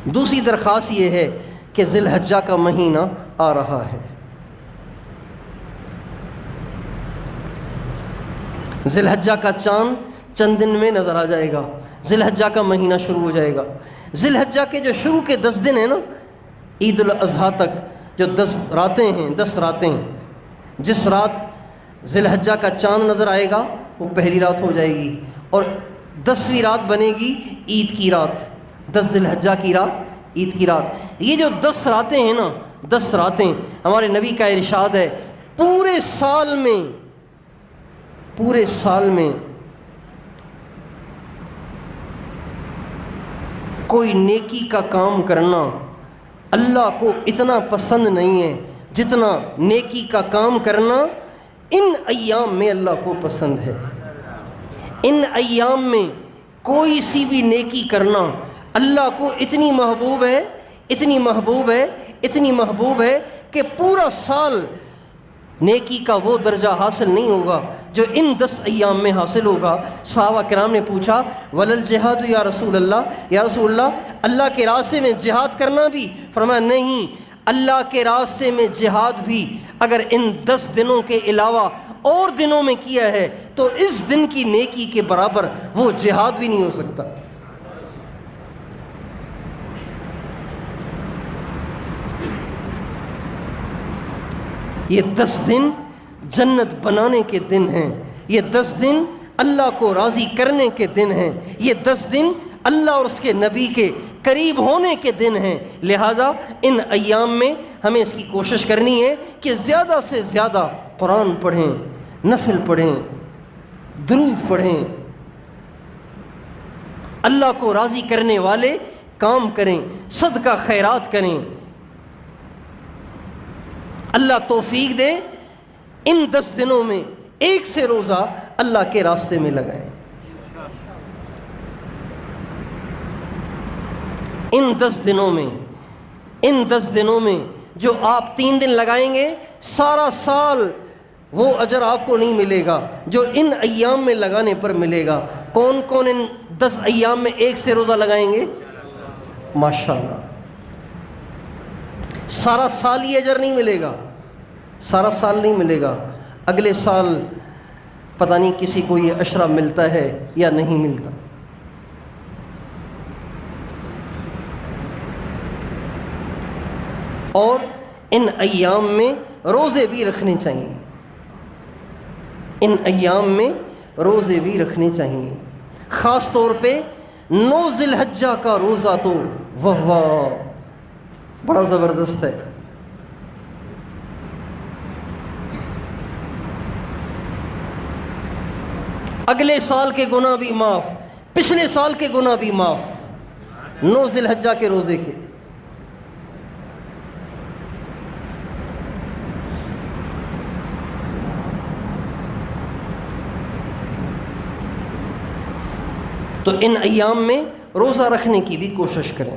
دوسری درخواست یہ ہے کہ ذی الحجہ کا مہینہ آ رہا ہے، ذی الحجہ کا چاند چند دن میں نظر آ جائے گا، ذی الحجہ کا مہینہ شروع ہو جائے گا۔ ذی الحجہ کے جو شروع کے 10 دن ہیں نا، عید الاضحیٰ تک جو 10 راتیں ہیں، 10 راتیں، جس رات ذی الحجہ کا چاند نظر آئے گا وہ پہلی رات ہو جائے گی، اور 10ویں رات بنے گی عید کی رات، 10 ذی الحجہ کی رات، عید کی رات۔ یہ جو 10 راتیں ہیں نا، 10 راتیں، ہمارے نبی کا ارشاد ہے پورے سال میں کوئی نیکی کا کام کرنا اللہ کو اتنا پسند نہیں ہے جتنا نیکی کا کام کرنا ان ایام میں اللہ کو پسند ہے۔ ان ایام میں کوئی سی بھی نیکی کرنا اللہ کو اتنی محبوب ہے، اتنی محبوب ہے، اتنی محبوب ہے کہ پورا سال نیکی کا وہ درجہ حاصل نہیں ہوگا جو ان 10 ایام میں حاصل ہوگا۔ صحابہ کرام نے پوچھا ولل جہاد یا رسول اللہ، یا رسول اللہ اللہ کے راستے میں جہاد کرنا بھی؟ فرمایا نہیں، اللہ کے راستے میں جہاد بھی اگر ان 10 دنوں کے علاوہ اور دنوں میں کیا ہے تو اس دن کی نیکی کے برابر وہ جہاد بھی نہیں ہو سکتا۔ یہ 10 دن جنت بنانے کے دن ہیں، یہ 10 دن اللہ کو راضی کرنے کے دن ہیں، یہ 10 دن اللہ اور اس کے نبی کے قریب ہونے کے دن ہیں۔ لہٰذا ان ایام میں ہمیں اس کی کوشش کرنی ہے کہ زیادہ سے زیادہ قرآن پڑھیں، نفل پڑھیں، درود پڑھیں، اللہ کو راضی کرنے والے کام کریں، صدقہ خیرات کریں۔ اللہ توفیق دے ان 10 دنوں میں ایک سے روزہ اللہ کے راستے میں لگائیں۔ ان 10 دنوں میں جو آپ 3 دن لگائیں گے سارا سال وہ اجر آپ کو نہیں ملے گا جو ان ایام میں لگانے پر ملے گا۔ کون کون ان 10 ایام میں ایک سے روزہ لگائیں گے؟ ماشاءاللہ، سارا سال یہ اجر نہیں ملے گا، سارا سال نہیں ملے گا، اگلے سال پتہ نہیں کسی کو یہ عشرہ ملتا ہے یا نہیں ملتا۔ اور ان ایام میں روزے بھی رکھنے چاہیے، ان ایام میں روزے بھی رکھنے چاہیے، خاص طور پہ 9 ذی الحجہ کا روزہ تو واہ بڑا زبردست ہے۔ اگلے سال کے گناہ بھی معاف، پچھلے سال کے گناہ بھی معاف 9 ذی الحجہ کے روزے کے۔ تو ان ایام میں روزہ رکھنے کی بھی کوشش کریں۔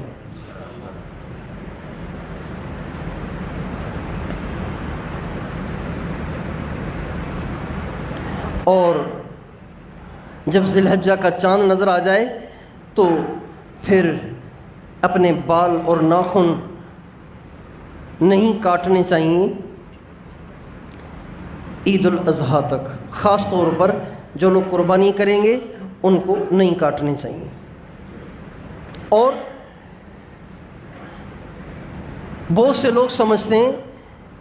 اور جب ذی الحجہ کا چاند نظر آ جائے تو پھر اپنے بال اور ناخن نہیں کاٹنے چاہیے عید الاضحیٰ تک، خاص طور پر جو لوگ قربانی کریں گے ان کو نہیں کاٹنے چاہیے۔ اور بہت سے لوگ سمجھتے ہیں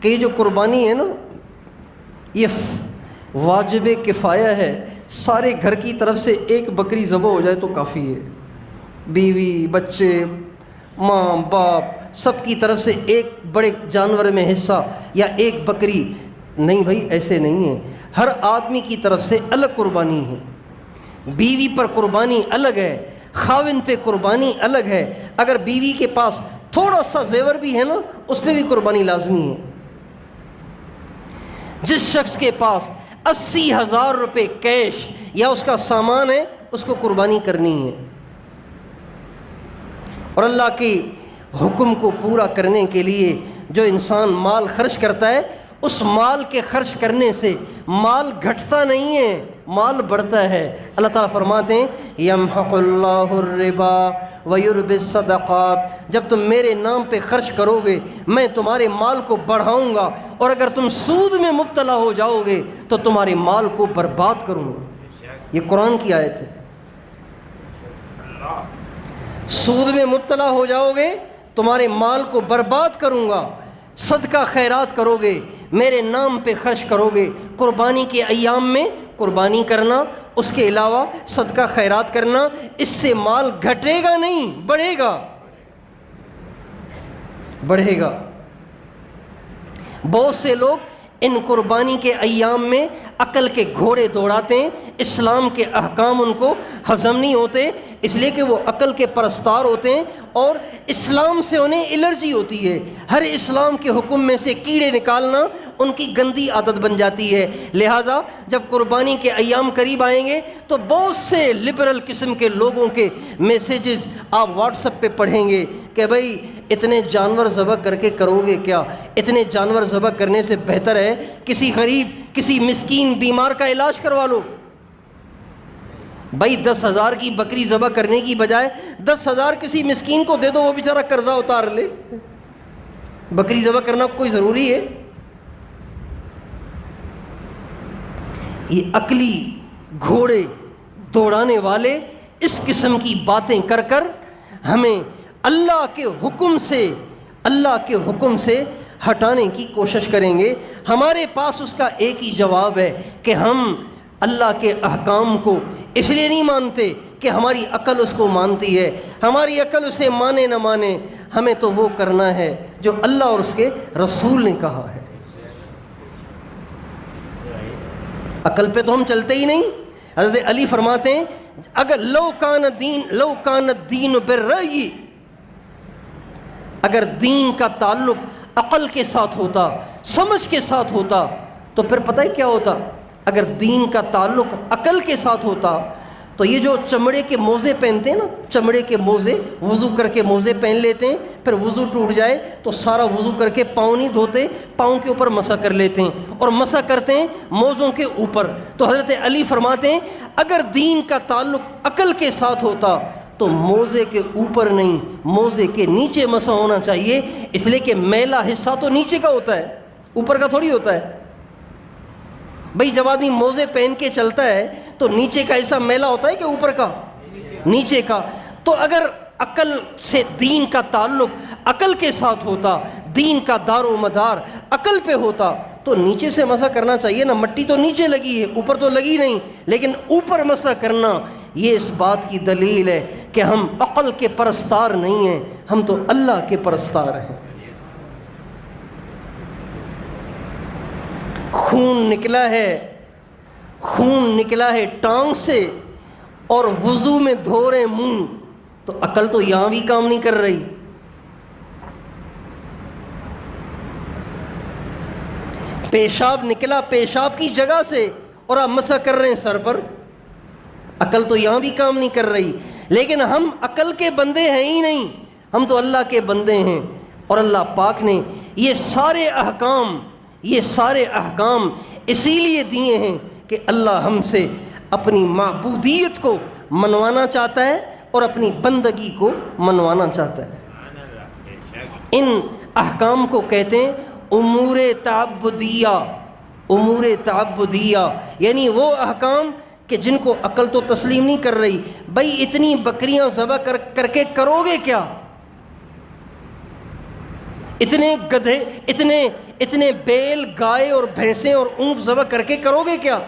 کہ یہ جو قربانی ہے نا یہ واجب کفایہ ہے، سارے گھر کی طرف سے ایک بکری ذبح ہو جائے تو کافی ہے، بیوی بچے ماں باپ سب کی طرف سے ایک بڑے جانور میں حصہ یا ایک بکری۔ نہیں بھائی، ایسے نہیں ہے، ہر آدمی کی طرف سے الگ قربانی ہے، بیوی پر قربانی الگ ہے، خاوند پہ قربانی الگ ہے، اگر بیوی کے پاس تھوڑا سا زیور بھی ہے نا اس پہ بھی قربانی لازمی ہے۔ جس شخص کے پاس 80,000 روپے کیش یا اس کا سامان ہے اس کو قربانی کرنی ہے، اور اللہ کے حکم کو پورا کرنے کے لیے جو انسان مال خرچ کرتا ہے اس مال کے خرچ کرنے سے مال گھٹتا نہیں ہے، مال بڑھتا ہے۔ اللہ تعالیٰ فرماتے ہیں یمحق اللہ الربا وَيُرْبِ الصَّدَقَاتِ، جب تم میرے نام پہ خرچ کرو گے میں تمہارے مال کو بڑھاؤں گا، اور اگر تم سود میں مبتلا ہو جاؤ گے تو تمہارے مال کو برباد کروں گا۔ یہ قرآن کی آیت ہے۔ سود میں مبتلا ہو جاؤ گے تمہارے مال کو برباد کروں گا، صدقہ خیرات کرو گے، میرے نام پہ خرچ کرو گے، قربانی کے ایام میں قربانی کرنا، اس کے علاوہ صدقہ خیرات کرنا، اس سے مال گھٹے گا نہیں، بڑھے گا، بڑھے گا۔ بہت سے لوگ ان قربانی کے ایام میں عقل کے گھوڑے دوڑاتے ہیں، اسلام کے احکام ان کو ہضم نہیں ہوتے، اس لیے کہ وہ عقل کے پرستار ہوتے ہیں اور اسلام سے انہیں الرجی ہوتی ہے۔ ہر اسلام کے حکم میں سے کیڑے نکالنا ان کی گندی عادت بن جاتی ہے۔ لہٰذا جب قربانی کے ایام قریب آئیں گے تو بہت سے لبرل قسم کے لوگوں کے میسیجز آپ واٹس ایپ پہ پڑھیں گے کہ بھائی اتنے جانور ذبح کر کے کرو گے کیا؟ اتنے جانور ذبح کرنے سے بہتر ہے کسی غریب، کسی مسکین بیمار کا علاج کروا لو۔ بھائی 10,000 کی بکری ذبح کرنے کی بجائے 10,000 کسی مسکین کو دے دو، وہ بیچارہ قرضہ اتار لے۔ بکری ذبح کرنا کوئی ضروری ہے؟ یہ عقلی گھوڑے دوڑانے والے اس قسم کی باتیں کر کر ہمیں اللہ کے حکم سے ہٹانے کی کوشش کریں گے۔ ہمارے پاس اس کا ایک ہی جواب ہے کہ ہم اللہ کے احکام کو اس لیے نہیں مانتے کہ ہماری عقل اس کو مانتی ہے، ہماری عقل اسے مانے نہ مانے، ہمیں تو وہ کرنا ہے جو اللہ اور اس کے رسول نے کہا ہے۔ عقل پہ تو ہم چلتے ہی نہیں۔ حضرت علی فرماتے ہیں اگر لو کان الدین بالرأی، اگر دین کا تعلق عقل کے ساتھ ہوتا، سمجھ کے ساتھ ہوتا، تو پھر پتہ ہے کیا ہوتا؟ اگر دین کا تعلق عقل کے ساتھ ہوتا تو یہ جو چمڑے کے موزے پہنتے ہیں نا، چمڑے کے موزے، وضو کر کے موزے پہن لیتے ہیں، پھر وضو ٹوٹ جائے تو سارا وضو کر کے پاؤں نہیں دھوتے، پاؤں کے اوپر مسح کر لیتے ہیں اور مسح کرتے ہیں موزوں کے اوپر۔ تو حضرت علی فرماتے ہیں اگر دین کا تعلق عقل کے ساتھ ہوتا تو موزے کے اوپر نہیں، موزے کے نیچے مسح ہونا چاہیے، اس لیے کہ میلا حصہ تو نیچے کا ہوتا ہے، اوپر کا تھوڑی ہوتا ہے۔ بھئی جب آدمی موزے پہن کے چلتا ہے تو نیچے کا حصہ میلا ہوتا ہے کہ اوپر کا؟ نیچے کا۔ تو اگر عقل سے دین کا تعلق عقل کے ساتھ ہوتا، دین کا دار و مدار عقل پہ ہوتا تو نیچے سے مسح کرنا چاہیے نا۔ مٹی تو نیچے لگی ہے، اوپر تو لگی نہیں، لیکن اوپر مسح کرنا یہ اس بات کی دلیل ہے کہ ہم عقل کے پرستار نہیں ہیں، ہم تو اللہ کے پرستار ہیں۔ خون نکلا ہے ٹانگ سے اور وضو میں دھو رہے منہ، تو عقل تو یہاں بھی کام نہیں کر رہی۔ پیشاب نکلا پیشاب کی جگہ سے اور آپ مسح کر رہے ہیں سر پر، عقل تو یہاں بھی کام نہیں کر رہی۔ لیکن ہم عقل کے بندے ہیں ہی نہیں، ہم تو اللہ کے بندے ہیں، اور اللہ پاک نے یہ سارے احکام اسی لیے دیے ہیں کہ اللہ ہم سے اپنی معبودیت کو منوانا چاہتا ہے اور اپنی بندگی کو منوانا چاہتا ہے۔ ان احکام کو کہتے ہیں امور تعبدیہ، یعنی وہ احکام کہ جن کو عقل تو تسلیم نہیں کر رہی۔ بھئی اتنی بکریاں ذبح کر کے کرو گے کیا؟ اتنے گدھے، اتنے بیل، گائے اور بھینسیں اور اونٹ ذبح کر کے کرو گے کیا؟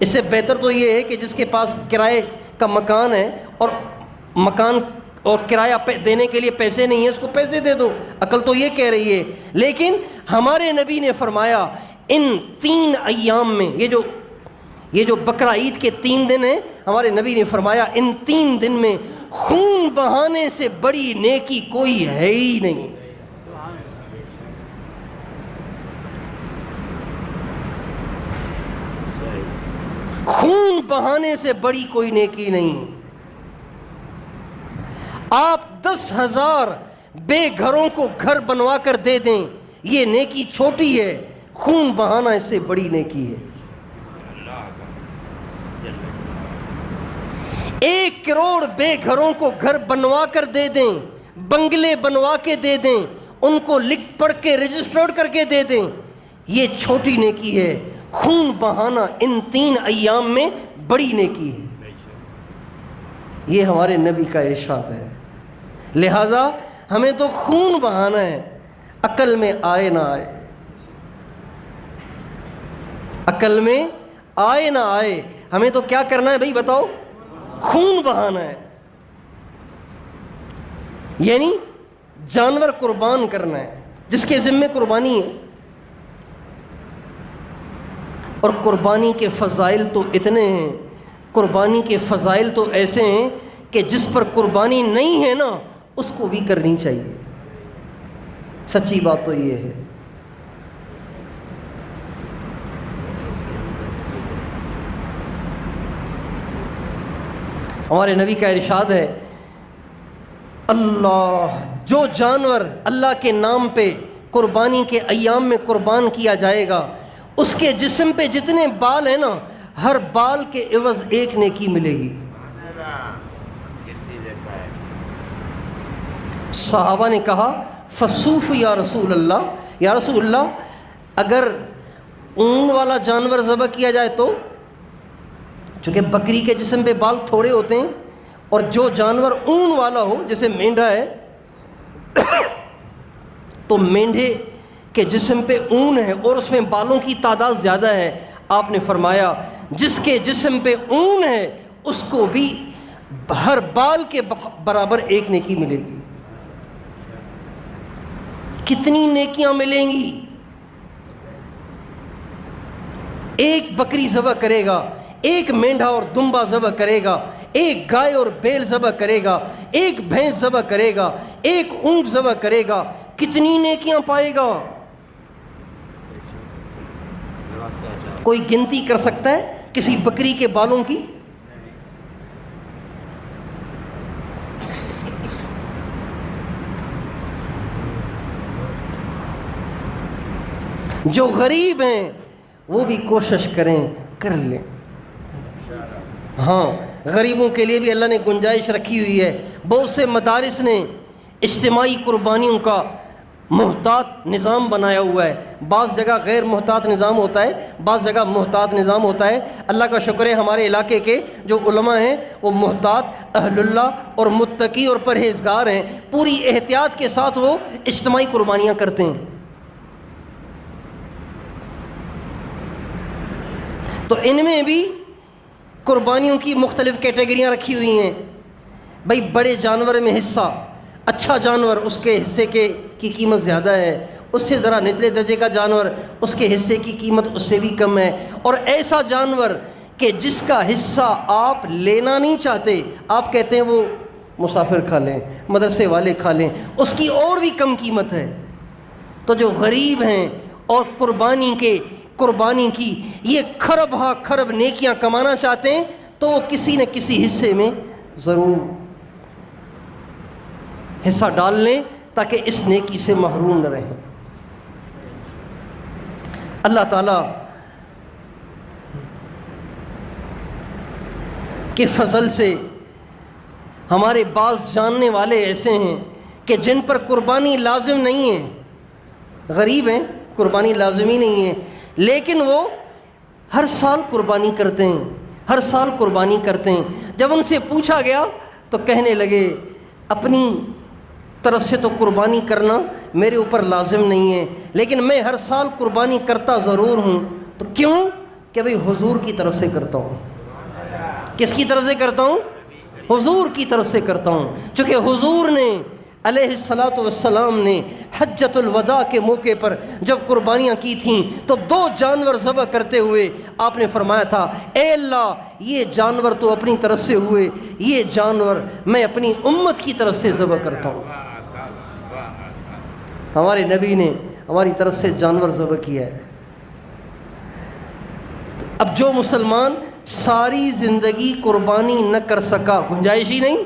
اس سے بہتر تو یہ ہے کہ جس کے پاس کرائے کا مکان ہے اور کرایہ دینے کے لیے پیسے نہیں ہیں، اس کو پیسے دے دو۔ عقل تو یہ کہہ رہی ہے، لیکن ہمارے نبی نے فرمایا ان 3 ایام میں، یہ جو بقرہ عید کے 3 دن ہیں، ہمارے نبی نے فرمایا ان 3 دن میں خون بہانے سے بڑی نیکی کوئی ہے ہی نہیں۔ خون بہانے سے بڑی کوئی نیکی نہیں۔ آپ 10,000 بے گھروں کو گھر بنوا کر دے دیں، یہ نیکی چھوٹی ہے، خون بہانا اس سے بڑی نیکی ہے۔ 1 کروڑ بے گھروں کو گھر بنوا کر دے دیں، بنگلے بنوا کے دے دیں، ان کو لکھ پڑھ کے رجسٹرڈ کر کے دے دیں، یہ چھوٹی نیکی ہے۔ خون بہانا ان 3 ایام میں بڑی نیکی ہے۔ یہ ہمارے نبی کا ارشاد ہے۔ لہذا ہمیں تو خون بہانا ہے، عقل میں آئے نہ آئے، عقل میں آئے نہ آئے، ہمیں تو کیا کرنا ہے بھائی بتاؤ؟ خون بہانا ہے، یعنی جانور قربان کرنا ہے جس کے ذمے قربانی ہے۔ اور قربانی کے فضائل تو اتنے ہیں، قربانی کے فضائل تو ایسے ہیں کہ جس پر قربانی نہیں ہے نا اس کو بھی کرنی چاہیے۔ سچی بات تو یہ ہے۔ ہمارے نبی کا ارشاد ہے، اللہ جو جانور اللہ کے نام پہ قربانی کے ایام میں قربان کیا جائے گا، اس کے جسم پہ جتنے بال ہیں نا، ہر بال کے عوض 1 نیکی ملے گی۔ صحابہ نے کہا فصوف یا رسول اللہ، یا رسول اللہ اگر اون والا جانور ذبح کیا جائے تو؟ چونکہ بکری کے جسم پہ بال تھوڑے ہوتے ہیں، اور جو جانور اون والا ہو جیسے مینڈھا ہے تو مینڈھے کے جسم پہ اون ہے اور اس میں بالوں کی تعداد زیادہ ہے۔ آپ نے فرمایا جس کے جسم پہ اون ہے اس کو بھی ہر بال کے برابر 1 نیکی ملے گی۔ کتنی نیکیاں ملیں گی؟ 1 بکری ذبح کرے گا، 1 مینڈھا اور دمبا ذبح کرے گا، 1 گائے اور بیل ذبح کرے گا، 1 بھینس ذبح کرے گا، 1 اونٹ ذبح کرے گا، کتنی نیکیاں پائے گا؟ کوئی گنتی کر سکتا ہے کسی بکری کے بالوں کی؟ جو غریب ہیں وہ بھی کوشش کریں، کر لیں۔ ہاں غریبوں کے لیے بھی اللہ نے گنجائش رکھی ہوئی ہے۔ بہت سے مدارس نے اجتماعی قربانیوں کا محتاط نظام بنایا ہوا ہے۔ بعض جگہ غیر محتاط نظام ہوتا ہے، بعض جگہ محتاط نظام ہوتا ہے۔ اللہ کا شکر ہے ہمارے علاقے کے جو علماء ہیں وہ محتاط، اہل اللہ اور متقی اور پرہیزگار ہیں، پوری احتیاط کے ساتھ وہ اجتماعی قربانیاں کرتے ہیں۔ تو ان میں بھی قربانیوں کی مختلف کیٹیگریاں رکھی ہوئی ہیں۔ بھائی بڑے جانور میں حصہ، اچھا جانور اس کے حصے کی قیمت زیادہ ہے، اس سے ذرا نچلے درجے کا جانور اس کے حصے کی قیمت اس سے بھی کم ہے، اور ایسا جانور کہ جس کا حصہ آپ لینا نہیں چاہتے، آپ کہتے ہیں وہ مسافر کھا لیں، مدرسے والے کھا لیں، اس کی اور بھی کم قیمت ہے۔ تو جو غریب ہیں اور قربانی کی یہ کھرب ہا کھرب نیکیاں کمانا چاہتے ہیں تو وہ کسی نہ کسی حصے میں ضرور حصہ ڈال لیں تاکہ اس نیکی سے محروم نہ رہیں۔ اللہ تعالیٰ کے فضل سے ہمارے بعض جاننے والے ایسے ہیں کہ جن پر قربانی لازم نہیں ہے، غریب ہیں، قربانی لازمی نہیں ہے، لیکن وہ ہر سال قربانی کرتے ہیں، ہر سال قربانی کرتے ہیں۔ جب ان سے پوچھا گیا تو کہنے لگے اپنی طرف سے تو قربانی کرنا میرے اوپر لازم نہیں ہے، لیکن میں ہر سال قربانی کرتا ضرور ہوں۔ تو کیوں؟ کہ بھئی حضور کی طرف سے کرتا ہوں۔ کس کی طرف سے کرتا ہوں؟ حضور کی طرف سے کرتا ہوں، چونکہ حضور نے علیہ الصلاۃ والسلام نے حجۃ الوداع کے موقع پر جب قربانیاں کی تھیں تو 2 جانور ذبح کرتے ہوئے آپ نے فرمایا تھا، اے اللہ یہ جانور تو اپنی طرف سے ہوئے، یہ جانور میں اپنی امت کی طرف سے ذبح کرتا ہوں۔ ہمارے نبی نے ہماری طرف سے جانور ذبح کیا ہے۔ اب جو مسلمان ساری زندگی قربانی نہ کر سکا، گنجائش ہی نہیں،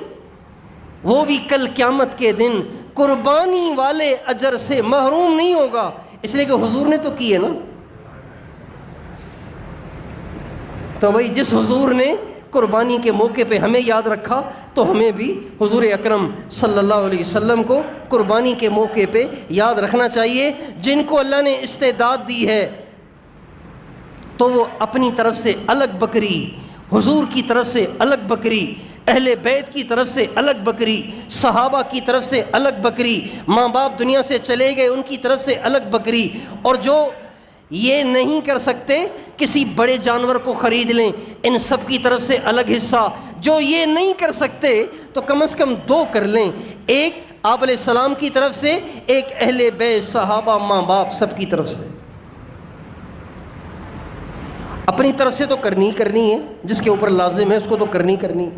وہ بھی کل قیامت کے دن قربانی والے اجر سے محروم نہیں ہوگا، اس لیے کہ حضور نے تو کی ہے نا۔ تو بھائی جس حضور نے قربانی کے موقع پہ ہمیں یاد رکھا تو ہمیں بھی حضور اکرم صلی اللہ علیہ وسلم کو قربانی کے موقع پہ یاد رکھنا چاہیے۔ جن کو اللہ نے استعداد دی ہے تو وہ اپنی طرف سے الگ بکری، حضور کی طرف سے الگ بکری، اہل بیت کی طرف سے الگ بکری، صحابہ کی طرف سے الگ بکری، ماں باپ دنیا سے چلے گئے ان کی طرف سے الگ بکری، اور جو یہ نہیں کر سکتے کسی بڑے جانور کو خرید لیں، ان سب کی طرف سے الگ حصہ۔ جو یہ نہیں کر سکتے تو کم از کم 2 کر لیں، ایک آپ علیہ السلام کی طرف سے، ایک اہل بیت صحابہ ماں باپ سب کی طرف سے۔ اپنی طرف سے تو کرنی ہے، جس کے اوپر لازم ہے اس کو تو کرنی ہے۔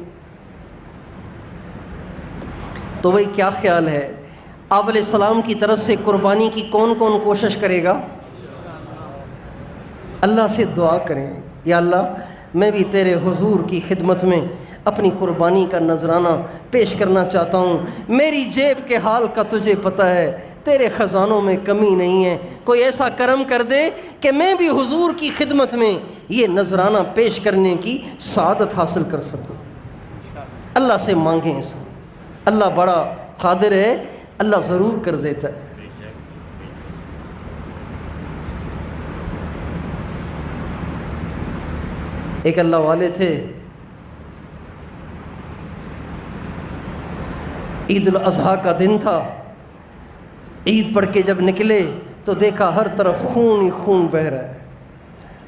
تو بھائی کیا خیال ہے، آپ علیہ السلام کی طرف سے قربانی کی کون کون کوشش کرے گا؟ اللہ سے دعا کریں، یا اللہ میں بھی تیرے حضور کی خدمت میں اپنی قربانی کا نذرانہ پیش کرنا چاہتا ہوں۔ میری جیب کے حال کا تجھے پتہ ہے، تیرے خزانوں میں کمی نہیں ہے، کوئی ایسا کرم کر دے کہ میں بھی حضور کی خدمت میں یہ نذرانہ پیش کرنے کی سعادت حاصل کر سکوں۔ اللہ سے مانگیں اس کو، اللہ بڑا قادر ہے، اللہ ضرور کر دیتا ہے۔ ایک اللہ والے تھے، عید الاضحیٰ کا دن تھا، عید پڑھ کے جب نکلے تو دیکھا ہر طرف خون ہی خون بہہ رہا ہے،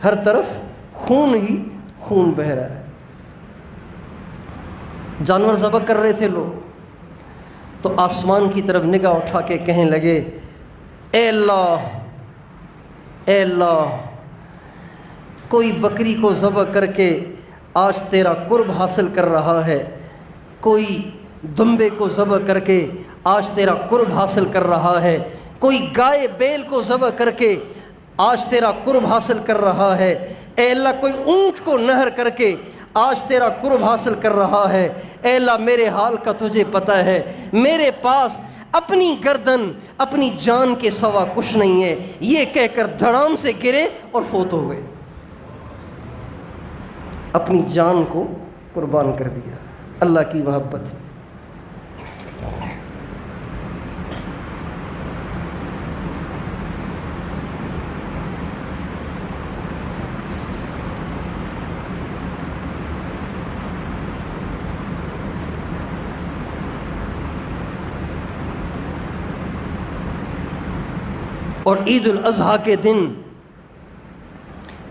ہر طرف خون ہی خون بہہ رہا ہے۔ جانور ذبح کر رہے تھے لوگ، تو آسمان کی طرف نگاہ اٹھا کے کہنے لگے، اے اللہ، اے اللہ، کوئی بکری کو ذبح کر کے آج تیرا قرب حاصل کر رہا ہے، کوئی دمبے کو ذبح کر کے آج تیرا قرب حاصل کر رہا ہے، کوئی گائے بیل کو ذبح کر کے آج تیرا قرب حاصل کر رہا ہے، اے اللہ کوئی اونٹ کو نہر کر کے آج تیرا قرب حاصل کر رہا ہے۔ اے اللہ میرے حال کا تجھے پتہ ہے، میرے پاس اپنی گردن اپنی جان کے سوا کچھ نہیں ہے، یہ کہہ کر دھڑام سے گرے اور فوت ہو گئے، اپنی جان کو قربان کر دیا اللہ کی محبت میں۔ اور عید الاضحیٰ کے دن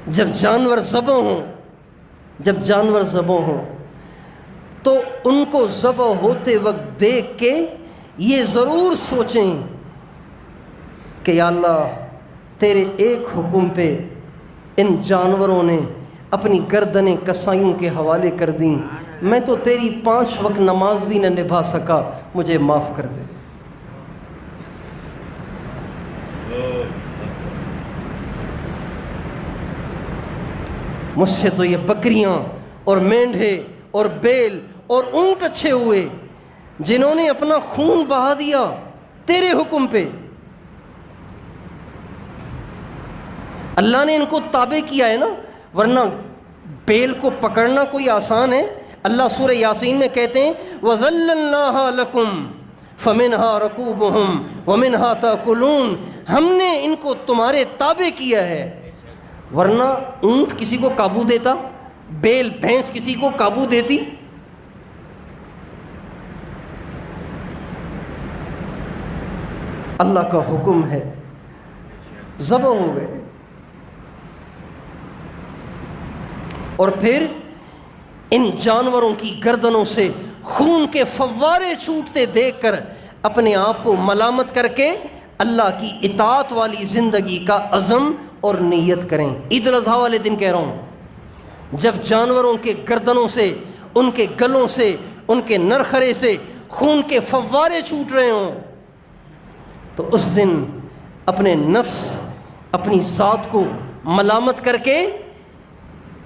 جب جانور ذبح ہوں تو ان کو ذبح ہوتے وقت دیکھ کے یہ ضرور سوچیں کہ یا اللہ تیرے ایک حکم پہ ان جانوروں نے اپنی گردنیں کسائیوں کے حوالے کر دیں، میں تو تیری 5 وقت نماز بھی نہ نبھا سکا، مجھے معاف کر دے۔ مجھ سے تو یہ بکریاں اور مینڈھے اور بیل اور اونٹ اچھے ہوئے جنہوں نے اپنا خون بہا دیا تیرے حکم پہ۔ اللہ نے ان کو تابع کیا ہے نا، ورنہ بیل کو پکڑنا کوئی آسان ہے؟ اللہ سورہ یاسین میں کہتے ہیں وَذَلَّلْنَاهَا لَكُمْ فَمِنْهَا رَكُوبُهُمْ وَمِنْهَا تَأْكُلُونَ، ہم نے ان کو تمہارے تابع کیا ہے، ورنہ اونٹ کسی کو قابو دیتا؟ بیل بھینس کسی کو قابو دیتی؟ اللہ کا حکم ہے، ذبح ہو گئے۔ اور پھر ان جانوروں کی گردنوں سے خون کے فوارے چھوٹتے دیکھ کر اپنے آپ کو ملامت کر کے اللہ کی اطاعت والی زندگی کا عزم اور نیت کریں۔ عید الاضحیٰ والے دن کہہ رہا ہوں، جب جانوروں کے گردنوں سے، ان کے گلوں سے، ان کے نرخرے سے خون کے فوارے چھوٹ رہے ہوں تو اس دن اپنے نفس، اپنی ذات کو ملامت کر کے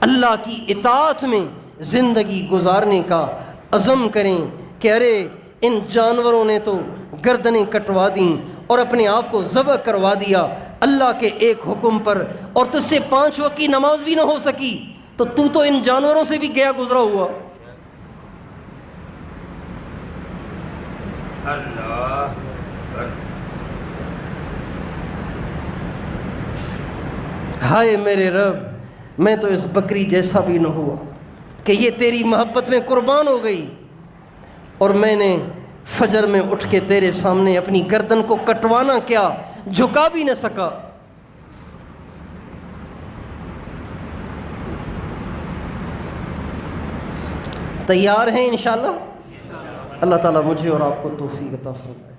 اللہ کی اطاعت میں زندگی گزارنے کا عزم کریں کہ ارے ان جانوروں نے تو گردنیں کٹوا دیں اور اپنے آپ کو ذبح کروا دیا اللہ کے ایک حکم پر، اور تجھ سے 5 وقت کی نماز بھی نہ ہو سکی، تو ان جانوروں سے بھی گیا گزرا ہوا. اللہ ہائے میرے رب، میں تو اس بکری جیسا بھی نہ ہوا کہ یہ تیری محبت میں قربان ہو گئی، اور میں نے فجر میں اٹھ کے تیرے سامنے اپنی گردن کو کٹوانا کیا، جھکا بھی نہ سکا. تیار ہیں انشاءاللہ؟ اللہ تعالیٰ مجھے اور آپ کو توفیق عطا فرمائے.